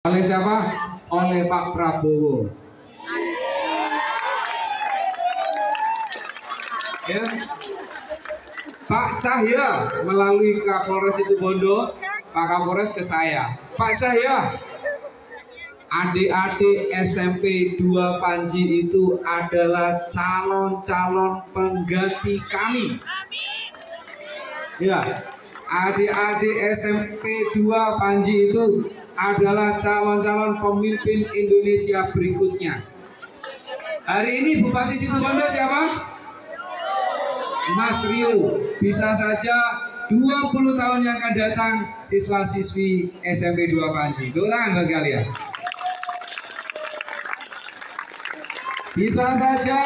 Oleh siapa? Oleh Pak Prabowo. Ya. Pak Cahya melalui Kapolres Situbondo, Pak Kapolres ke saya. Pak Cahya, adik-adik SMP 2 Panji itu adalah calon-calon pengganti kami. Ya, adik-adik SMP 2 Panji itu adalah calon-calon pemimpin Indonesia berikutnya. Hari ini Bupati Situbondo siapa? Mas Rio. Bisa saja 20 tahun yang akan datang siswa-siswi SMP 2 Panji. Tepuk tangan bagi kalian. Bisa saja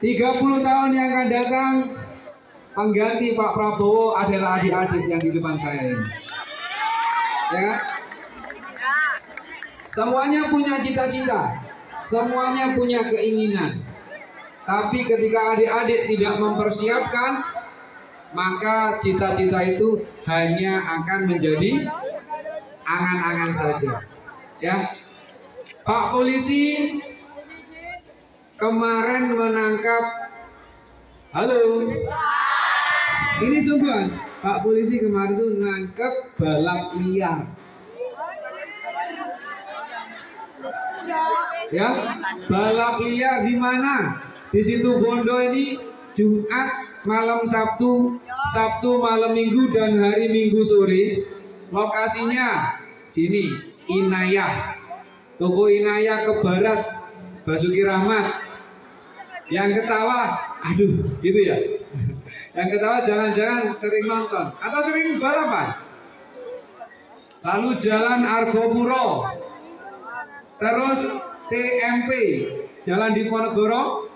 30 tahun yang akan datang pengganti Pak Prabowo adalah adik-adik yang di depan saya ini. Ya. Semuanya punya cita-cita, semuanya punya keinginan. Tapi ketika adik-adik tidak mempersiapkan, maka cita-cita itu hanya akan menjadi angan-angan saja. Ya, Pak Polisi kemarin menangkap, halo, ini sungguhan, Pak Polisi kemarin itu menangkap balap liar. Ya, balap liar di mana? Di Situbondo ini Jumat malam Sabtu, Sabtu malam Minggu dan hari Minggu sore. Lokasinya sini, Inayah. Toko Inayah ke barat, Basuki Rahmat. Yang ketawa, aduh, gitu ya. Yang ketawa jangan-jangan sering nonton atau sering balapan. Lalu Jalan Argopuro, terus TMP, Jalan Diponegoro,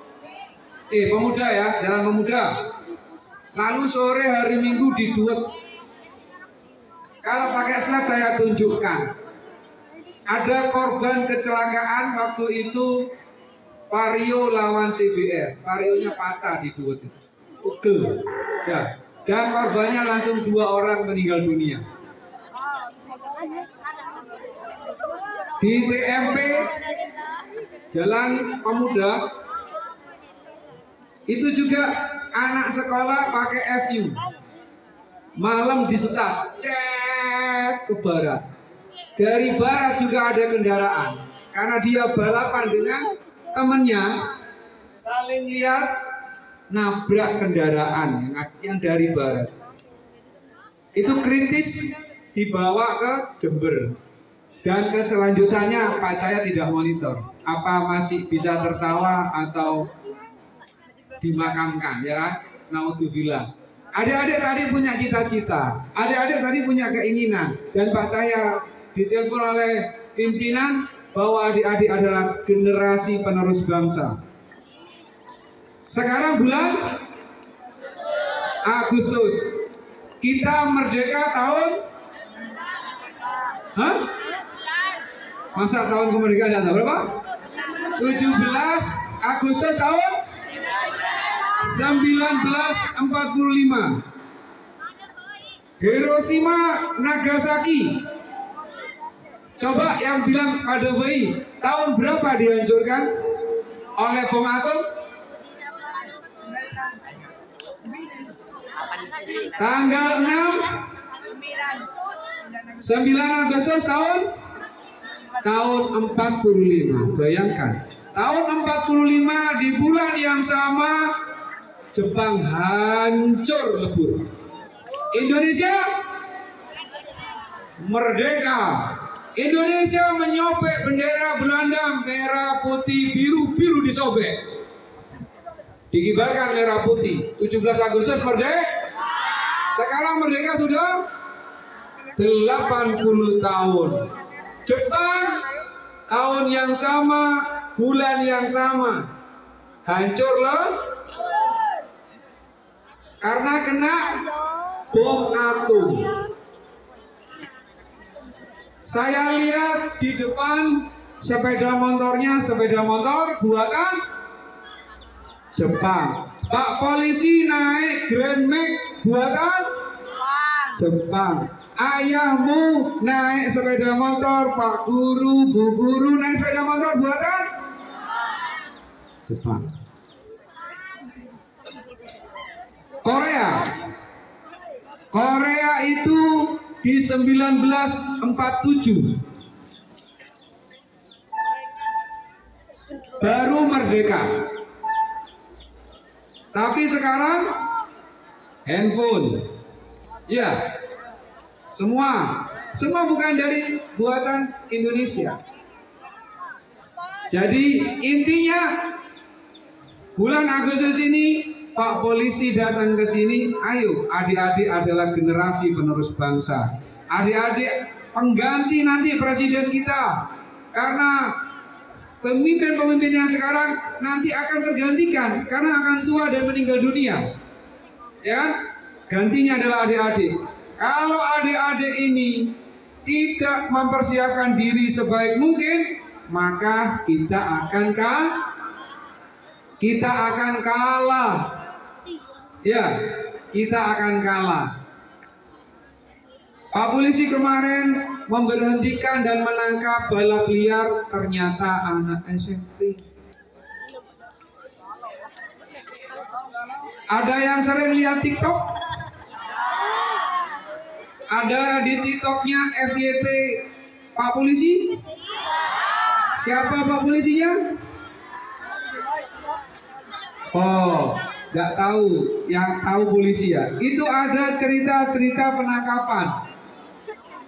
Pemuda ya, Jalan Pemuda. Lalu sore hari Minggu di Duet. Kalau pakai slide saya tunjukkan. Ada korban kecelakaan waktu itu Vario lawan CBR. Varionya patah di Duet itu. Pegel. Ya. Dan korbannya langsung 2 orang meninggal dunia. Di TMP Jalan Pemuda itu juga anak sekolah pakai FU, malam disetat, cek ke barat. Dari barat juga ada kendaraan, karena dia balapan dengan temennya, saling lihat, nabrak kendaraan yang dari barat. Itu kritis, dibawa ke Jember. Dan keselanjutannya Pak Cahya tidak monitor, apa masih bisa tertawa atau dimakamkan, ya. Naudzubillah. Adik-adik tadi punya cita-cita, adik-adik tadi punya keinginan, dan Pak Cahya ditelepon oleh pimpinan bahwa adik-adik adalah generasi penerus bangsa. Sekarang bulan Agustus, kita merdeka tahun, masa tahun kemerdekaan ada berapa? 17 Agustus tahun 1945. Hiroshima Nagasaki. Coba yang bilang pada bayi, tahun berapa dihancurkan oleh bom atom? Tanggal 6 9 Agustus tahun 45. Bayangkan, tahun 45 di bulan yang sama Jepang hancur lebur. Indonesia merdeka. Indonesia menyobek bendera Belanda merah putih biru, biru disobek. Dikibarkan merah putih. 17 Agustus merdeka. Sekarang merdeka sudah 80 tahun. Jepang tahun yang sama, bulan yang sama, hancur loh. Karena kena bom atom. Saya lihat di depan sepeda motornya, sepeda motor buatan Jepang. Pak Polisi naik Grand Max buatan Jepang. Ayahmu naik sepeda motor, Pak Guru, Bu Guru naik sepeda motor buatan Jepang. Korea. Korea itu di 1947 baru merdeka. Tapi sekarang handphone. Ya. Semua bukan dari buatan Indonesia. Jadi intinya bulan Agustus ini Pak Polisi datang ke sini, ayo adik-adik adalah generasi penerus bangsa. Adik-adik pengganti nanti presiden kita. Karena pemimpin-pemimpin yang sekarang nanti akan tergantikan karena akan tua dan meninggal dunia. Ya, gantinya adalah adik-adik. Kalau adik-adik ini tidak mempersiapkan diri sebaik mungkin, maka kita akan kalah. Ya, kita akan kalah. Pak Polisi kemarin memberhentikan dan menangkap balap liar, ternyata anak SMP. Ada yang sering lihat TikTok? Ada di TikToknya FYP Pak Polisi? Siapa Pak Polisinya? Oh, nggak tahu. Yang tahu polisi ya. Itu ada cerita-cerita penangkapan.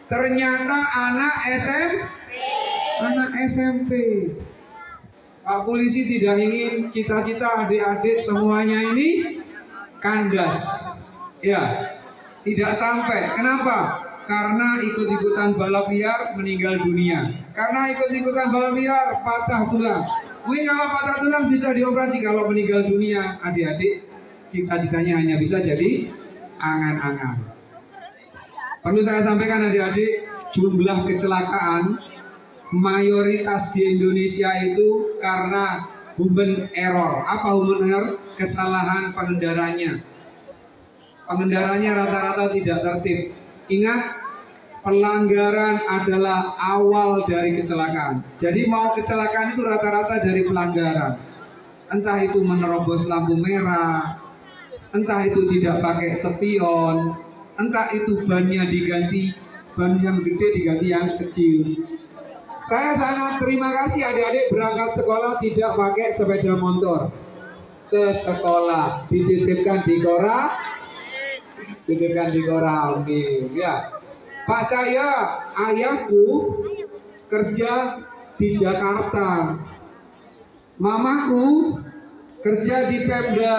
Ternyata anak SMP. Pak Polisi tidak ingin cita-cita adik-adik semuanya ini kandas. Ya. Tidak sampai. Kenapa? Karena ikut-ikutan balap liar meninggal dunia. Karena ikut-ikutan balap liar patah tulang. Mungkin kalau patah tulang bisa dioperasi, kalau meninggal dunia adik-adik cita-citanya hanya bisa jadi angan-angan. Perlu saya sampaikan adik-adik, jumlah kecelakaan mayoritas di Indonesia itu karena human error. Apa human error? Kesalahan pengendaranya. Pengendaranya rata-rata tidak tertib. Ingat, pelanggaran adalah awal dari kecelakaan. Jadi mau kecelakaan itu rata-rata dari pelanggaran. Entah itu menerobos lampu merah, entah itu tidak pakai spion, entah itu bannya diganti, ban yang gede diganti yang kecil. Saya sangat terima kasih adik-adik berangkat sekolah tidak pakai sepeda motor ke sekolah, dititipkan di koran, ya. Pak Cahya, ayahku kerja di Jakarta, mamaku kerja di Pemda,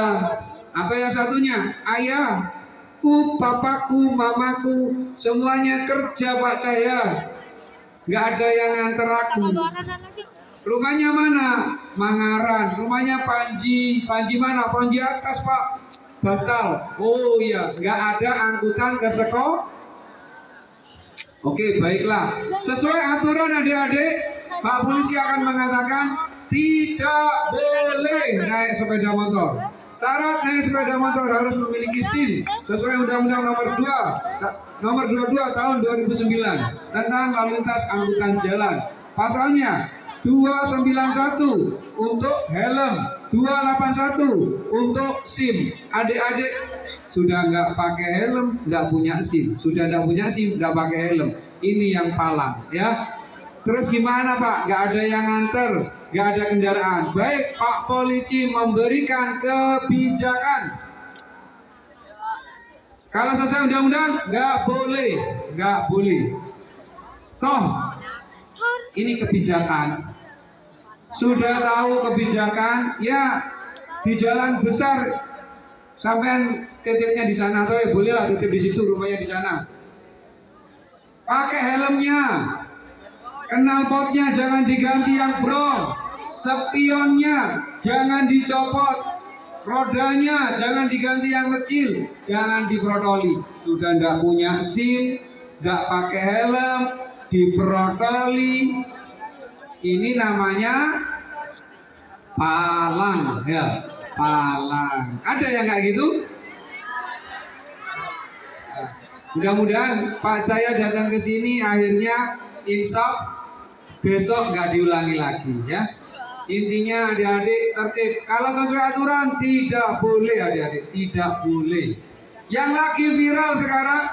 atau yang satunya ayahku, papaku, mamaku semuanya kerja Pak Cahya, nggak ada yang nganter aku. Rumahnya mana? Mangaran. Rumahnya Panji mana? Panji atas Pak. Batal. Oh iya, nggak ada angkutan ke sekolah. Oke, baiklah. Sesuai aturan adik-adik, Pak Polisi akan mengatakan tidak boleh naik sepeda motor. Syarat naik sepeda motor harus memiliki SIM sesuai Undang-Undang nomor 22 tahun 2009 tentang lalu lintas angkutan jalan. Pasalnya 291 untuk helm, 281 untuk SIM. Adik-adik sudah nggak pakai helm, nggak punya SIM. Sudah nggak punya SIM, nggak pakai helm. Ini yang palang, ya. Terus gimana Pak? Nggak ada yang nganter, nggak ada kendaraan. Baik, Pak Polisi memberikan kebijakan. Kalau sesuai undang-undang, nggak boleh. Toh, ini kebijakan. Sudah tahu kebijakan, ya di jalan besar sampean titipnya di sana, atau ya boleh lah titip di situ, rumahnya di sana. Pakai helmnya, knalpotnya jangan diganti yang bro, spionnya jangan dicopot, rodanya jangan diganti yang kecil, jangan diprotoli. Sudah ndak punya SIM, ndak pakai helm, diprotoli. Ini namanya palang, ya, palang. Ada yang kayak gitu? Mudah-mudahan Pak saya datang ke sini akhirnya insaf besok nggak diulangi lagi ya. Intinya adik-adik tertib. Kalau sesuai aturan tidak boleh adik-adik, tidak boleh. Yang lagi viral sekarang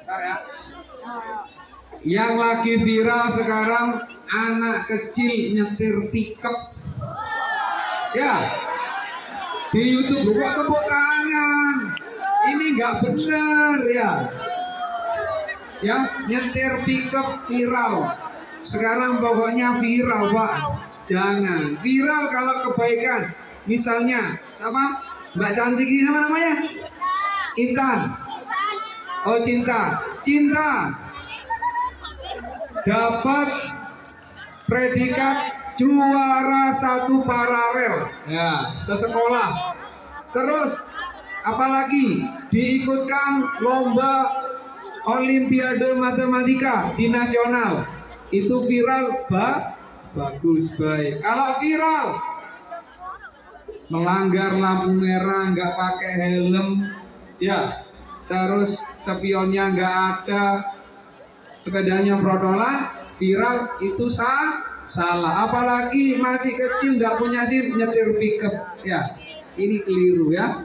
ya. Yang lagi viral sekarang anak kecil nyetir pickup. Ya. Di YouTube kok tepuk tangan. Ini nggak benar ya. Ya, nyetir pickup viral. Sekarang pokoknya viral, Pak. Jangan. Viral kalau kebaikan. Misalnya, sama Mbak cantik ini sama namanya? Intan. Oh, Cinta. Cinta dapat predikat juara 1 paralel. Ya, sesekolah. Terus apalagi diikutkan lomba Olimpiade Matematika di nasional. Itu viral, bagus, baik. Kalau viral melanggar lampu merah, nggak pakai helm, ya, terus spionnya nggak ada, sepedanya protolan, viral, itu salah. Apalagi masih kecil nggak punya SIM nyetir pickup, ya, ini keliru ya.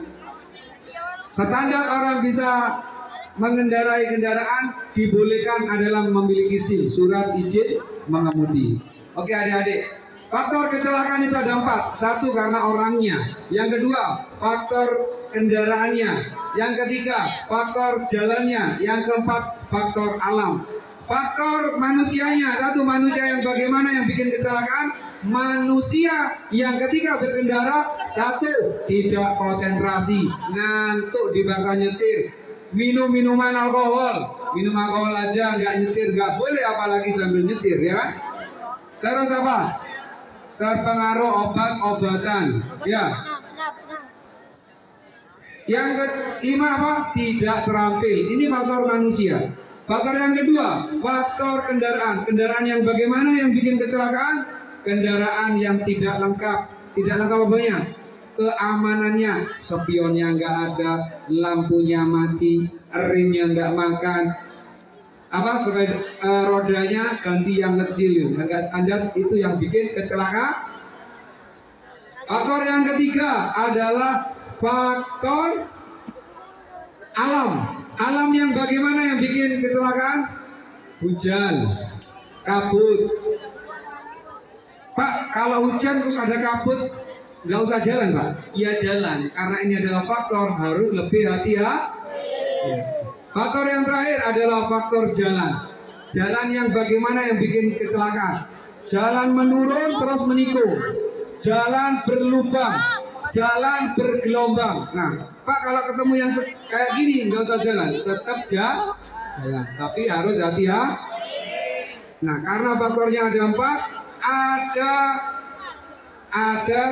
Standar orang bisa mengendarai kendaraan dibolehkan adalah memiliki SIM, surat izin mengemudi. Oke adik-adik, faktor kecelakaan itu ada 4. 1 karena orangnya, yang kedua faktor kendaraannya, yang ketiga faktor jalannya, yang keempat faktor alam. Faktor manusianya, 1 manusia yang bagaimana yang bikin kecelakaan, manusia yang ketika berkendara, 1 tidak konsentrasi, ngantuk di masa nyetir, minum minuman alkohol, minum alkohol aja nggak nyetir, nggak boleh apalagi sambil nyetir ya. Terus apa? Terpengaruh obat-obatan ya. Yang kelima apa? Tidak terampil. Ini faktor manusia. Faktor yang kedua, faktor kendaraan. Kendaraan yang bagaimana yang bikin kecelakaan? Kendaraan yang tidak lengkap. Tidak lengkap apanya? Keamanannya, spionnya nggak ada, lampunya mati, remnya nggak makan, rodanya ganti yang kecil, nggak standar, itu yang bikin kecelakaan. Faktor yang ketiga adalah faktor alam. Alam yang bagaimana yang bikin kecelakaan? Hujan, kabut. Pak, kalau hujan terus ada kabut, nggak usah jalan, Pak. Iya jalan, karena ini adalah faktor harus lebih hati-hati. Faktor yang terakhir adalah faktor jalan. Jalan yang bagaimana yang bikin kecelakaan? Jalan menurun terus menikung, jalan berlubang, jalan bergelombang. Nah, Pak, kalau ketemu yang kayak gini nggak usah jalan, tetap jalan, tapi harus hati-hati. Nah, karena faktornya ada 4, ada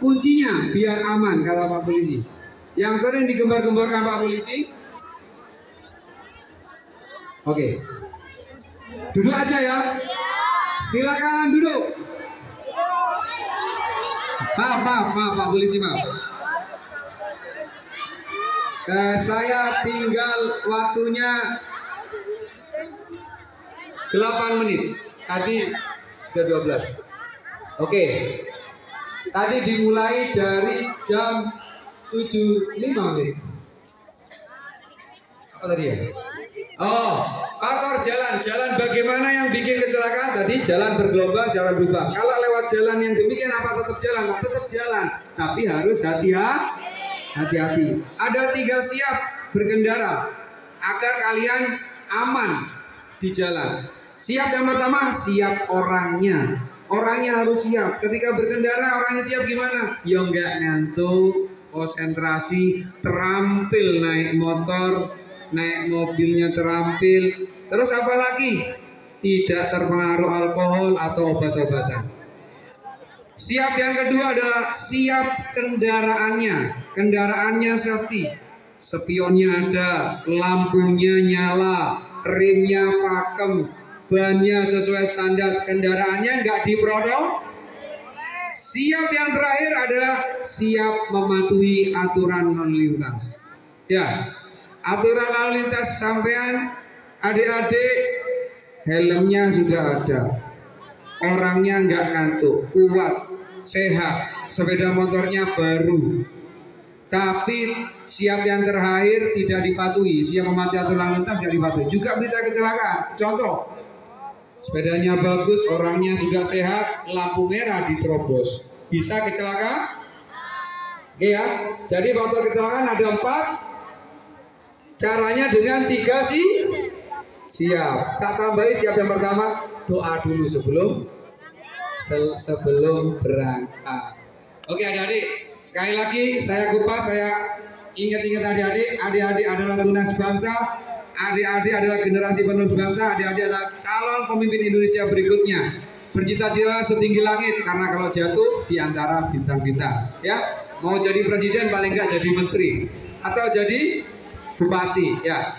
kuncinya biar aman, kata Pak Polisi. Yang sering digembar-gemborkan Pak Polisi. Oke. Duduk aja ya. Silakan duduk. Maaf Pak Polisi, maaf. Saya tinggal waktunya 8 menit. Tadi sudah 12. Oke. Tadi dimulai dari jam 7.05 menit. Apa tadi ya? Oh, faktor jalan bagaimana yang bikin kecelakaan? Tadi jalan bergelombang, jalan berlubang. Kalau lewat jalan yang demikian apa tetap jalan? Nah, tetap jalan, tapi harus hati-hati. Ada 3 siap berkendara agar kalian aman di jalan. Siap yang pertama, siap orangnya. Orangnya harus siap. Ketika berkendara orangnya siap gimana? Ya enggak ngantuk, konsentrasi, terampil naik motor, naik mobilnya terampil. Terus apa lagi? Tidak terpengaruh alkohol atau obat-obatan. Siap yang kedua adalah siap kendaraannya. Kendaraannya safety. Spionnya ada, lampunya nyala, remnya pakem, bannya sesuai standar, kendaraannya nggak diprodok. Siap yang terakhir adalah siap mematuhi aturan lalu lintas. Ya, aturan lalu lintas sampean adik-adik, helmnya sudah ada, orangnya nggak ngantuk, kuat, sehat, sepeda motornya baru. Tapi siap yang terakhir tidak dipatuhi, siap mematuhi aturan lalu lintas tidak dipatuhi, juga bisa kecelakaan. Contoh, sepedanya bagus, orangnya juga sehat, lampu merah diterobos, bisa kecelakaan? Iya, jadi faktor kecelakaan ada 4. Caranya dengan 3 sih. Siap. Tak tambahi siap yang pertama, doa dulu sebelum berangkat. Oke adik-adik, sekali lagi saya kupas, saya ingat-ingat adik-adik. Adik-adik adalah tunas bangsa. Adik-adik adalah generasi penerus bangsa. Adik-adik adalah calon pemimpin Indonesia berikutnya. Bercita-cita setinggi langit, karena kalau jatuh di antara bintang-bintang. Ya, mau jadi presiden paling enggak jadi menteri atau jadi bupati. Ya.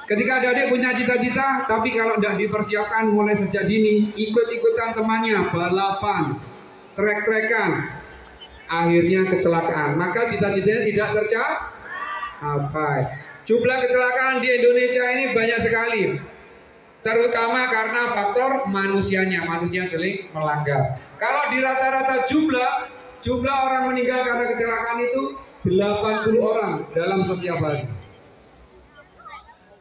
Ketika adik-adik punya cita-cita, tapi kalau tidak dipersiapkan mulai sejak dini, ikut-ikutan temannya, balapan, trek-trekan, akhirnya kecelakaan. Maka cita-citanya tidak tercapai. Jumlah kecelakaan di Indonesia ini banyak sekali, terutama karena faktor manusianya, manusia sering melanggar. Kalau di rata-rata jumlah orang meninggal karena kecelakaan itu 80 orang dalam setiap hari.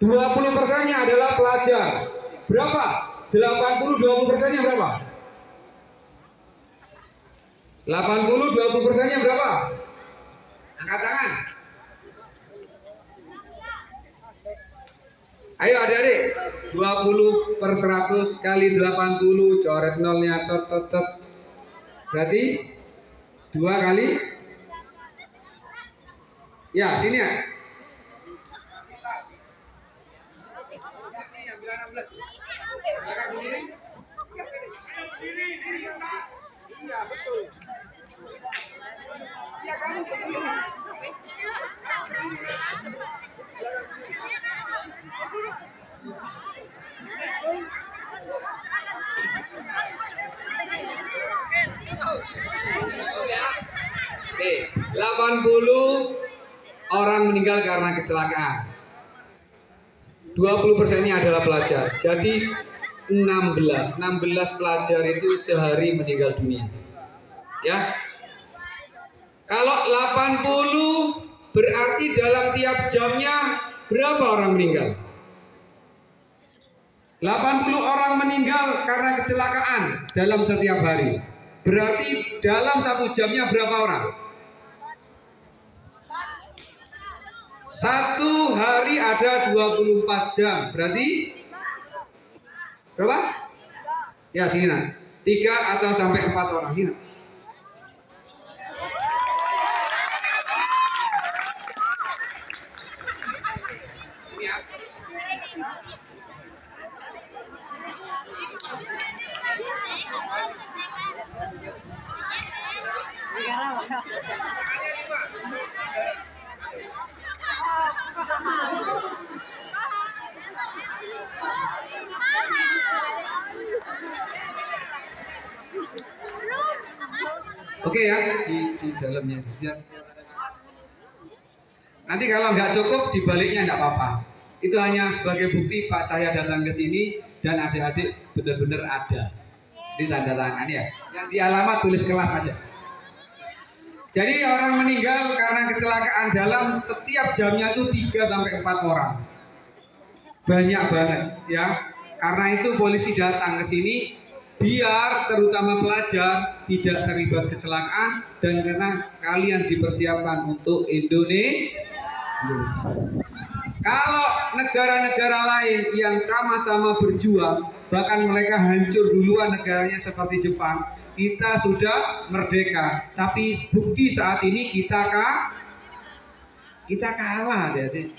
20%-nya adalah pelajar. Berapa? 80, 20%-nya berapa? 80, 20%-nya berapa? Angkat tangan. Ayo adik-adik, 20/100 kali 80, coret nolnya, tot. Berarti 2 kali. Ya, sini ya. Iya, betul. Iya kan? Oke, 80 orang meninggal karena kecelakaan. 20%-nya adalah pelajar. Jadi 16 pelajar itu sehari meninggal dunia. Ya. Kalau 80 berarti dalam tiap jamnya berapa orang meninggal? 80 orang meninggal karena kecelakaan dalam setiap hari. Berarti dalam 1 jamnya berapa orang? 1 hari ada 24 jam. Berarti berapa? Ya sini nak. 3 atau sampai 4 orang sini. Oke ya, di dalamnya. Ya. Nanti kalau nggak cukup dibaliknya nggak apa-apa. Itu hanya sebagai bukti Pak Cahya datang ke sini dan adik-adik benar-benar ada. Di tanda tangan ya. Yang di alamat tulis kelas aja. Jadi orang meninggal karena kecelakaan dalam setiap jamnya itu 3 sampai 4 orang. Banyak banget ya. Karena itu polisi datang ke sini biar terutama pelajar tidak terlibat kecelakaan dan karena kalian dipersiapkan untuk Indonesia. Kalau negara-negara lain yang sama-sama berjuang, bahkan mereka hancur duluan negaranya seperti Jepang, kita sudah merdeka. Tapi bukti saat ini kita kalah, adik-adik.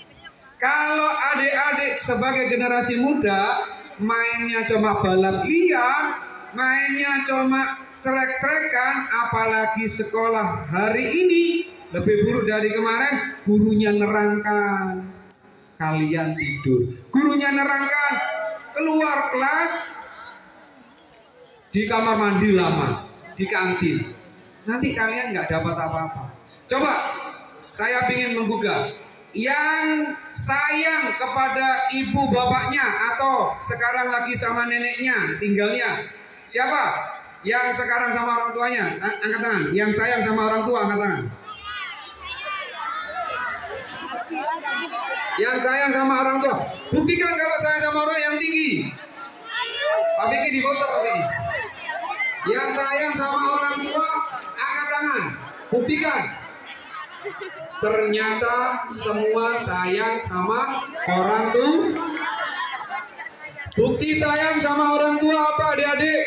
Kalau adik-adik sebagai generasi muda mainnya cuma balap liar, mainnya cuma trek-trekan, apalagi sekolah hari ini lebih buruk dari kemarin. Gurunya nerangkan, kalian tidur. Gurunya nerangkan, keluar kelas di kamar mandi lama. di kantin. Nanti kalian nggak dapat apa-apa. Coba saya ingin menggugah yang sayang kepada ibu bapaknya atau sekarang lagi sama neneknya tinggalnya. Siapa? Yang sekarang sama orang tuanya, angkat tangan. Yang sayang sama orang tua, angkat tangan. Yang sayang sama orang tua, buktikan kalau sayang sama orang yang tinggi. Pak Vicky di foto, Pak Vicky. Yang sayang sama orang tua, angkat tangan. Buktikan. Ternyata semua sayang sama orang tua. Bukti sayang sama orang tua apa, adik-adik?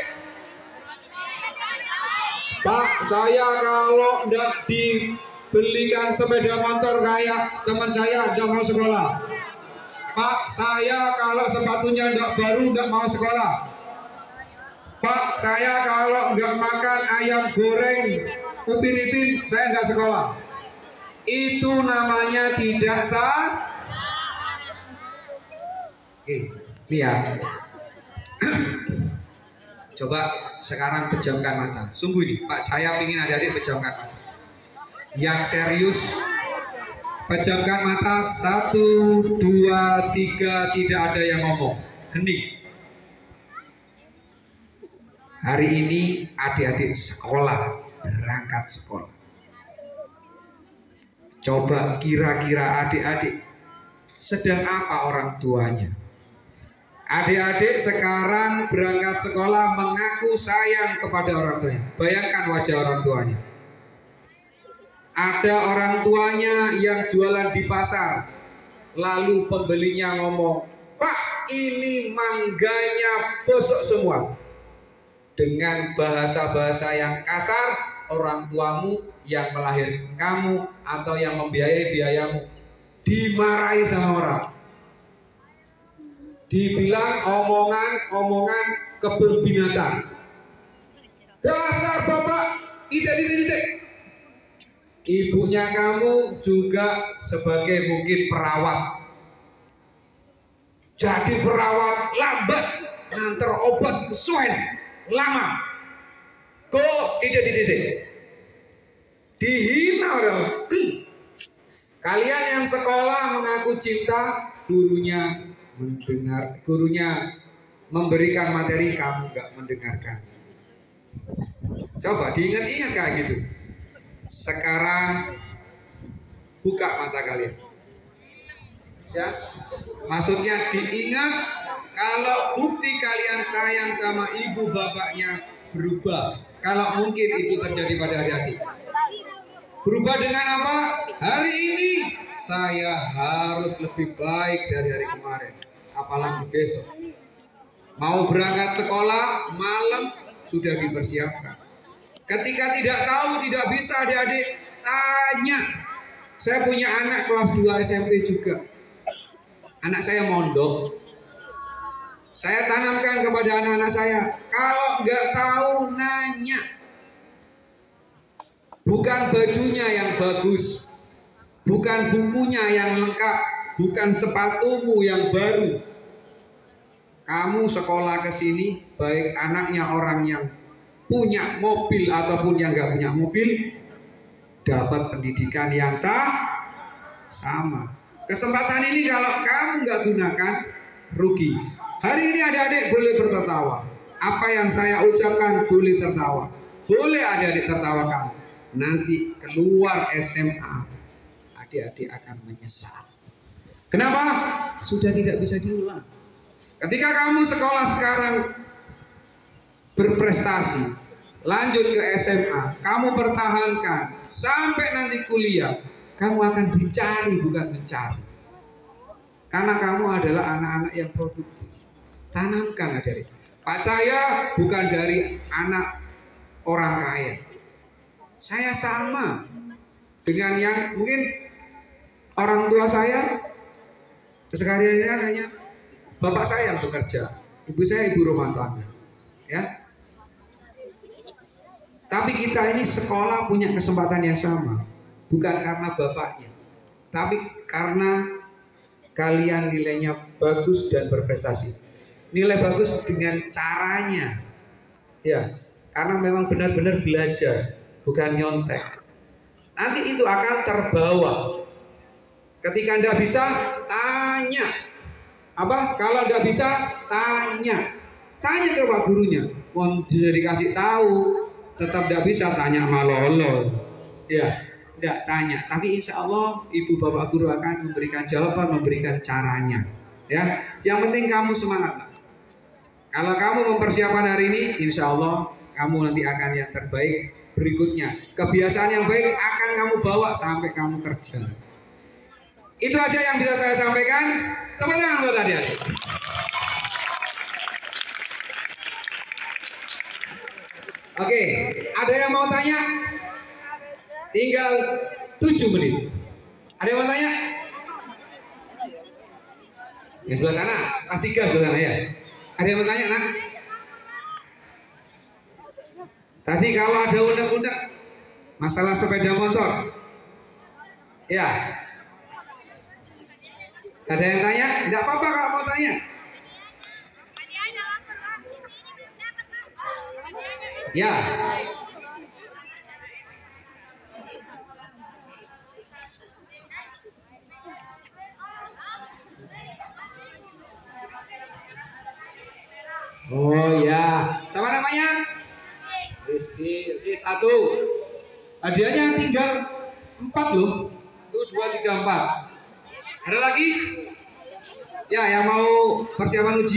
Pak, saya kalau ndak dibelikan sepeda motor kayak teman saya ndak mau sekolah. Pak, saya kalau sepatunya ndak baru ndak mau sekolah. Pak, saya kalau nggak makan ayam goreng upin-ipin saya nggak sekolah. Itu namanya tidak sah. Oke, lihat. Coba sekarang pejamkan mata. Sungguh nih, Pak, saya ingin adik-adik pejamkan mata. Yang serius, pejamkan mata. 1, 2, 3, tidak ada yang ngomong. Hening. Hari ini adik-adik sekolah, berangkat sekolah. Coba kira-kira adik-adik sedang apa orang tuanya? Adik-adik sekarang berangkat sekolah mengaku sayang kepada orang tuanya. Bayangkan wajah orang tuanya. Ada orang tuanya yang jualan di pasar. Lalu pembelinya ngomong, "Pak, ini mangganya bosok semua." Dengan bahasa-bahasa yang kasar, orang tuamu yang melahirkan kamu atau yang membiayai biayamu dimarahi sama orang. Dibilang omongan kebun binatang. Dasar bapak tidak. Ibunya kamu juga sebagai mungkin perawat. Jadi perawat lambat nganter obat kesuwen lama. Kok tidak. Dihina orang. Kalian yang sekolah mengaku cinta, gurunya memberikan materi, kamu nggak mendengarkan. Coba diingat-ingat kayak gitu. Sekarang buka mata kalian. Ya, maksudnya diingat kalau bukti kalian sayang sama ibu bapaknya berubah. Kalau mungkin itu terjadi pada adik-adik. Berubah dengan apa? Hari ini saya harus lebih baik dari hari kemarin. Apalagi besok. Mau berangkat sekolah, malam sudah dipersiapkan. Ketika tidak tahu, tidak bisa adik-adik, tanya. Saya punya anak kelas 2 SMP juga. Anak saya mondok. Saya tanamkan kepada anak-anak saya, kalau nggak tahu, nanya. Bukan bajunya yang bagus, bukan bukunya yang lengkap, bukan sepatumu yang baru. Kamu sekolah ke sini, baik anaknya orang yang punya mobil ataupun yang nggak punya mobil, dapat pendidikan yang sama. Kesempatan ini kalau kamu nggak gunakan, rugi. Hari ini adik-adik boleh bertertawa. Apa yang saya ucapkan boleh tertawa. Boleh adik-adik tertawakan. Nanti keluar SMA, adik-adik akan menyesal. Kenapa? Sudah tidak bisa diulang. Ketika kamu sekolah sekarang berprestasi, lanjut ke SMA, kamu pertahankan sampai nanti kuliah, kamu akan dicari bukan mencari. Karena kamu adalah anak-anak yang produktif. Tanamkan adik-adik. Pak Cahya bukan dari anak orang kaya. Saya sama dengan yang mungkin orang tua saya sekalian hanya bapak saya yang bekerja, ibu saya ibu rumah tangga, ya. Tapi kita ini sekolah punya kesempatan yang sama, bukan karena bapaknya, tapi karena kalian nilainya bagus dan berprestasi. Nilai bagus dengan caranya, ya. karena memang benar-benar belajar, bukan nyontek. Nanti itu akan terbawa. Ketika Anda bisa, tanya. Apa? Kalau Anda bisa, tanya. Tanya ke Pak gurunya. Mau dikasih tahu, tetap tidak bisa, tanya malolo. Ya, tidak tanya. Tapi insya Allah Ibu Bapak Guru akan memberikan jawaban, memberikan caranya. Ya, yang penting kamu semangat. Kalau kamu mempersiapkan hari ini, insya Allah kamu nanti akan yang terbaik berikutnya. Kebiasaan yang baik akan kamu bawa sampai kamu kerja. Itu aja yang bisa saya sampaikan. Tepuk tangan buat adik-adik. Oke, ada yang mau tanya? Tinggal 7 menit. Ada yang mau tanya? Di sebelah sana, kelas 3 sebelah sana ya. Ada yang mau tanya, nak? Tadi kalau ada undang-undang masalah sepeda motor, ya. Ada yang tanya? Tidak apa-apa kalau mau tanya. Ya. Oh ya, sama namanya? Rizky, Rizky 1. Hadiahnya tinggal 4 loh. 1, 2, 3, 4. Ada lagi? Ya, yang mau persiapan ujian.